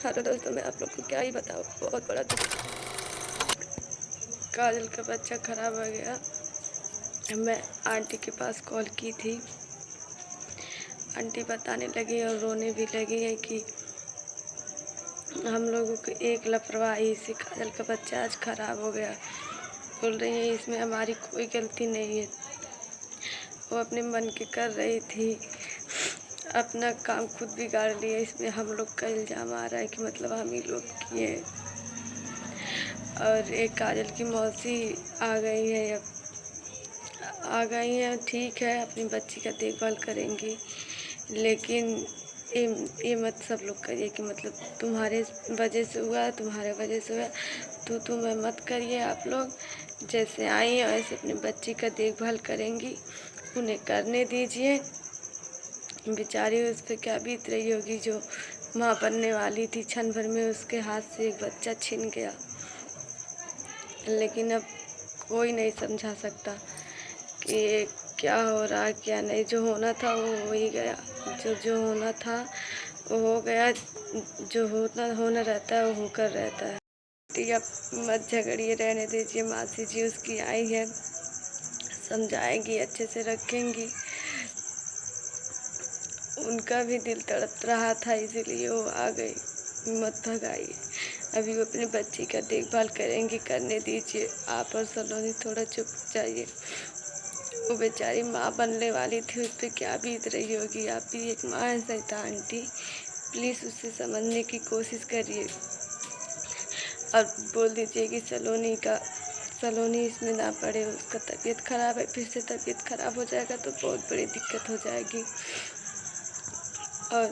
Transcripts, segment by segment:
Hello दोस्तों, मैं आप लोग को क्या ही बताऊँ, बहुत बड़ा दुख। काजल का बच्चा खराब हो गया। मैं आंटी के पास कॉल की थी। आंटी बताने लगी और रोने भी लगी है कि हम लोगों को एक लापरवाही से काजल का बच्चा आज खराब हो गया। बोल रही है इसमें हमारी कोई गलती नहीं है, वो अपने मन की कर रही थी, अपना काम खुद बिगाड़ लिया। इसमें हम लोग का इल्ज़ाम आ रहा है कि मतलब हम ही लोग किए। और एक काजल की मौसी आ गई है, अब आ गई हैं, ठीक है, अपनी बच्ची का देखभाल करेंगी, लेकिन ये मत सब लोग करिए कि मतलब तुम्हारे वजह से हुआ, तुम्हारे वजह से हुआ, तुम्हें मत करिए। आप लोग जैसे आई हैं वैसे अपनी बच्ची का देखभाल करेंगी, उन्हें करने दीजिए। बेचारी उस पर क्या बीत रही होगी, जो माँ बनने वाली थी, क्षण भर में उसके हाथ से एक बच्चा छिन गया। लेकिन अब कोई नहीं समझा सकता कि क्या हो रहा है क्या नहीं। जो होना था वो हो ही गया, जो होना था वो हो गया, जो होना रहता है वो होकर रहता है। ठीक, अब मत झगड़िए, रहने दीजिए। मासी जी उसकी आई है, समझाएंगी, अच्छे से रखेंगी। उनका भी दिल तड़प रहा था, इसीलिए वो आ गई। मत भगाइए, अभी वो अपनी बच्ची का देखभाल करेंगी, करने दीजिए। आप और सलोनी थोड़ा चुप जाइए। वो बेचारी माँ बनने वाली थी, उस पर क्या बीत रही होगी। आप भी एक माँ है सहिता आंटी, प्लीज़ उससे समझने की कोशिश करिए और बोल दीजिए कि सलोनी इसमें ना पड़े। उसका तबीयत खराब है, फिर से तबीयत खराब हो जाएगा तो बहुत बड़ी दिक्कत हो जाएगी। और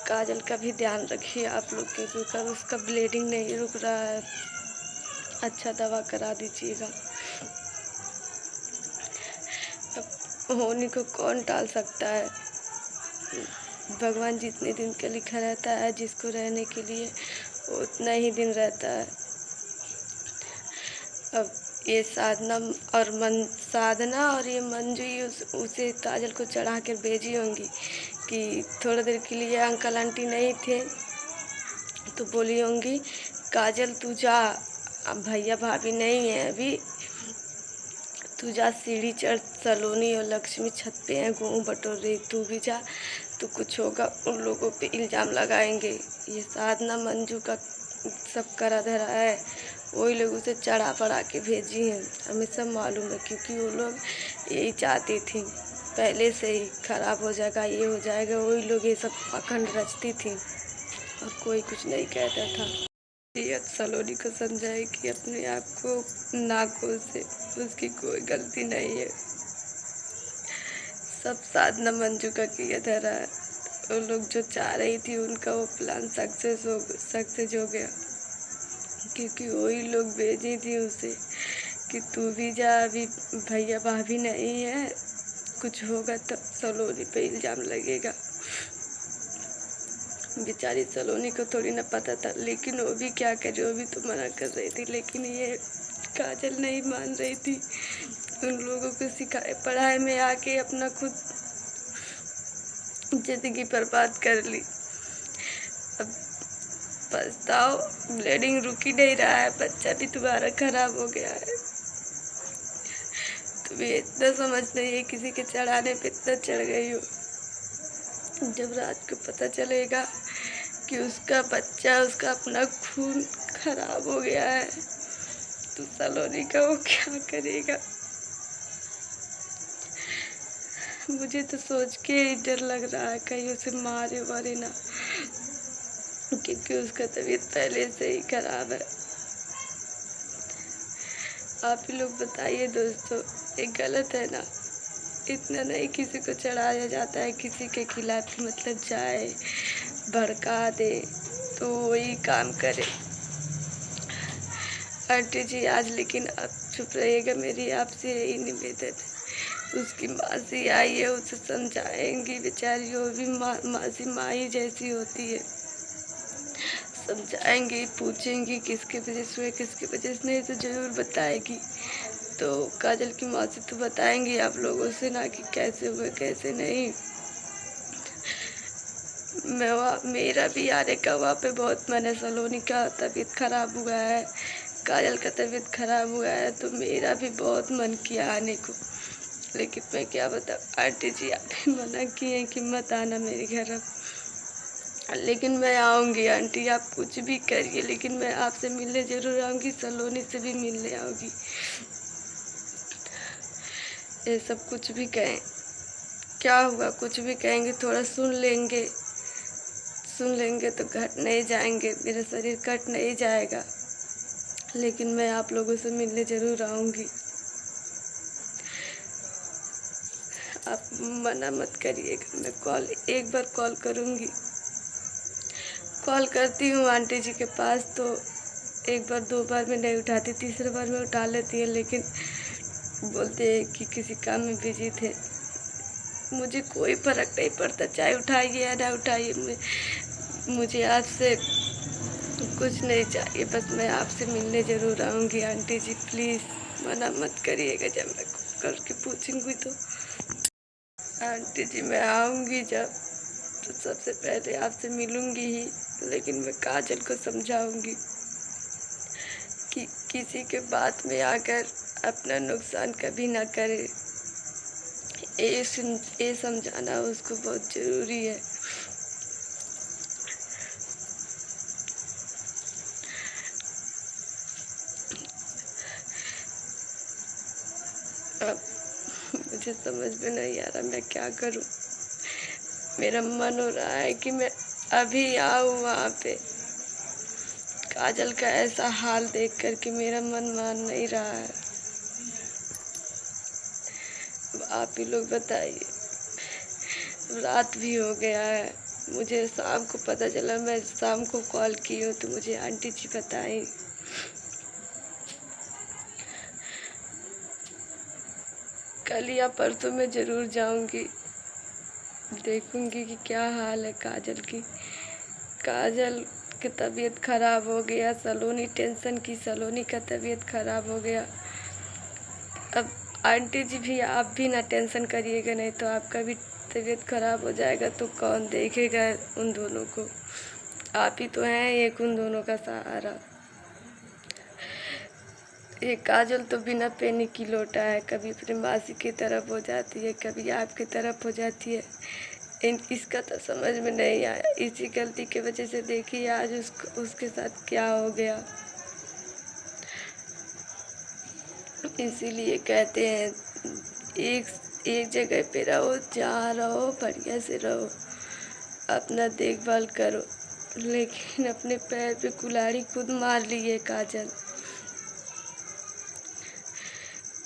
काजल का भी ध्यान रखिए आप लोग के, क्योंकि उसका ब्लीडिंग नहीं रुक रहा है, अच्छा दवा करा दीजिएगा। अब होने को कौन टाल सकता है, भगवान जितने दिन का लिखा रहता है जिसको रहने के लिए उतना ही दिन रहता है। अब ये साधना और ये मंजू ही उसे काजल को चढ़ा कर भेजी होंगी कि थोड़ा देर के लिए अंकल आंटी नहीं थे तो बोली होंगी काजल तू जा, अब भैया भाभी नहीं है अभी, तू जा सीढ़ी चढ़, सलोनी और लक्ष्मी छत पे हैं, गेहूँ बटोर रही, तू भी जा, तो कुछ होगा। उन लोगों पे इल्ज़ाम लगाएंगे। ये साधना मंजू का सब करा धरा है, वही लोग उसे चढ़ा पड़ा के भेजी हैं, हमें सब मालूम है, क्योंकि वो लोग यही चाहती थी पहले से ही खराब हो जाएगा, ये हो जाएगा। वही लोग ये सब पाखंड रचती थी और कोई कुछ नहीं कहता था। ये सलोनी को समझाए कि अपने आप को नाकों से, उसकी कोई गलती नहीं है, सब साधना मंजू का किया धरा है। वो लोग जो चाह रही थी उनका वो प्लान सक्सेस हो गया, क्योंकि वही लोग भेजी थी उसे कि तू भी जा, अभी भैया भाभी नहीं है, कुछ होगा तब सलोनी पे इल्ज़ाम लगेगा। बेचारी सलोनी को थोड़ी ना पता था, लेकिन वो भी क्या करे, वो भी तो मना कर रही थी, लेकिन ये काजल नहीं मान रही थी। उन लोगों को सिखाए पढ़ाई में आके अपना खुद जिंदगी बर्बाद कर ली। अब पछताओ, ब्लीडिंग रुक ही नहीं रहा है, बच्चा भी तुम्हारा खराब हो गया है। तुम्हें इतना समझ नहीं है, किसी के चढ़ाने पे इतना चढ़ गई हो। जब रात को पता चलेगा कि उसका बच्चा, उसका अपना खून खराब हो गया है, तो सलोनी का वो क्या करेगा। मुझे तो सोच के ही डर लग रहा है कहीं उसे मारे वारे ना, क्योंकि उसका तबीयत पहले से ही खराब है। आप ही लोग बताइए दोस्तों, ये गलत है ना। इतना नहीं किसी को चढ़ाया जाता है, किसी के खिलाफ मतलब जाए भड़का दे तो वही काम करे। आंटी जी आज लेकिन आप चुप रहिएगा, मेरी आपसे यही निवेदन है। उसकी मासी आई है, उसे समझाएंगी, बेचारी वो भी मासी माँ ही जैसी होती है। समझाएंगी, पूछेंगी किसके वजह से हुए, किसके वजह से नहीं, तो ज़रूर बताएगी। तो काजल की मौसी तो बताएंगी आप लोगों से ना कि कैसे हुए कैसे नहीं। मेरा भी आने का वहाँ पे बहुत मन है। सलोनी का तबीयत खराब हुआ है, काजल का तबीयत खराब हुआ है, तो मेरा भी बहुत मन किया आने को, लेकिन मैं क्या बताऊँ आंटी जी, आप ही मना किए कि मत आना मेरे घर अब। लेकिन मैं आऊँगी आंटी, आप कुछ भी करिए, लेकिन मैं आपसे मिलने ज़रूर आऊँगी, सलोनी से भी मिलने आऊँगी। ये सब कुछ भी कहें, क्या हुआ, कुछ भी कहेंगे, थोड़ा सुन लेंगे तो घट नहीं जाएंगे, मेरा शरीर कट नहीं जाएगा। लेकिन मैं आप लोगों से मिलने ज़रूर आऊँगी। आप मना मत करिएगा, मैं एक बार कॉल करूँगी। कॉल करती हूँ आंटी जी के पास, तो एक बार दो बार में नहीं उठाती, तीसरे बार में उठा लेती है, लेकिन बोलते हैं कि किसी काम में बिजी थे। मुझे कोई फ़र्क नहीं पड़ता, चाहे उठाइए या ना उठाइए, मुझे आपसे कुछ नहीं चाहिए, बस मैं आपसे मिलने ज़रूर आऊँगी आंटी जी, प्लीज़ मना मत करिएगा। जब मैं करके पूछूँगी तो आंटी जी मैं आऊँगी जब, तो सबसे पहले आपसे मिलूँगी ही, लेकिन मैं काजल को समझाऊँगी कि किसी के बात में आकर अपना नुकसान कभी ना करे। ये समझाना उसको बहुत ज़रूरी है। अब मुझे समझ में नहीं आ रहा मैं क्या करूं। मेरा मन हो रहा है कि मैं अभी आऊं वहाँ पे। काजल का ऐसा हाल देख कर के मेरा मन मान नहीं रहा है। अब आप ही लोग बताइए, रात भी हो गया है, मुझे शाम को पता चला, मैं शाम को कॉल की हूँ तो मुझे आंटी जी बताई। कल या परसों में ज़रूर जाऊंगी, देखूंगी कि क्या हाल है काजल की। काजल की तबीयत खराब हो गया, सलोनी टेंशन की, सलोनी का तबीयत खराब हो गया। अब आंटी जी भी, आप भी ना टेंशन करिएगा, नहीं तो आपका भी तबीयत खराब हो जाएगा तो कौन देखेगा उन दोनों को। आप ही तो हैं एक उन दोनों का सहारा। ये काजल तो बिना पैनी की लोटा है, कभी अपनी मासी की तरफ हो जाती है, कभी आपकी तरफ हो जाती है। इसका तो समझ में नहीं आया। इसी गलती की वजह से देखिए आज उसके साथ क्या हो गया। इसीलिए कहते हैं एक एक जगह पे रहो, जहाँ रहो बढ़िया से रहो, अपना देखभाल करो। लेकिन अपने पैर पे कुल्हाड़ी खुद मार ली है काजल।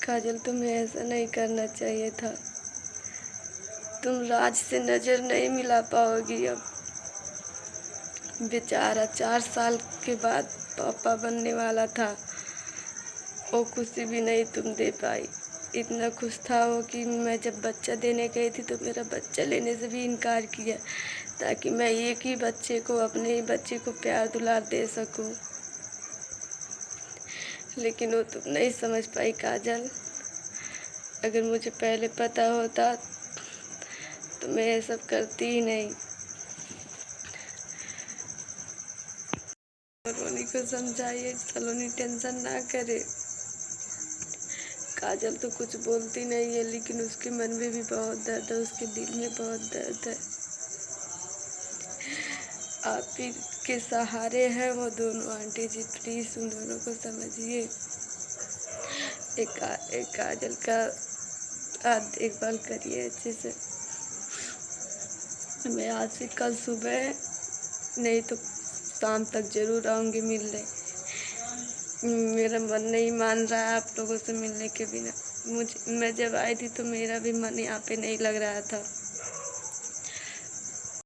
काजल तुम्हें ऐसा नहीं करना चाहिए था। तुम राज से नज़र नहीं मिला पाओगी अब। बेचारा 4 साल के बाद पापा बनने वाला था, वो खुशी भी नहीं तुम दे पाई। इतना खुश था वो कि मैं जब बच्चा देने गई थी तो मेरा बच्चा लेने से भी इनकार किया, ताकि मैं एक ही बच्चे को, अपने ही बच्चे को प्यार दुलार दे सकूं। लेकिन वो तुम नहीं समझ पाई काजल। अगर मुझे पहले पता होता तो मैं ये सब करती ही नहीं। सलोनी को समझाइए, सलोनी टेंशन ना करे। काजल तो कुछ बोलती नहीं है, लेकिन उसके मन में भी बहुत दर्द है, उसके दिल में बहुत दर्द है। आप ही के सहारे हैं वो दोनों। आंटी जी प्लीज़ उन दोनों को समझिए। एक काजल का देखभाल करिए अच्छे से। मैं आज से कल सुबह नहीं तो शाम तक ज़रूर आऊँगी मिलने। मेरा मन नहीं मान रहा है आप लोगों से मिलने के बिना। मैं जब आई थी तो मेरा भी मन यहाँ पे नहीं लग रहा था।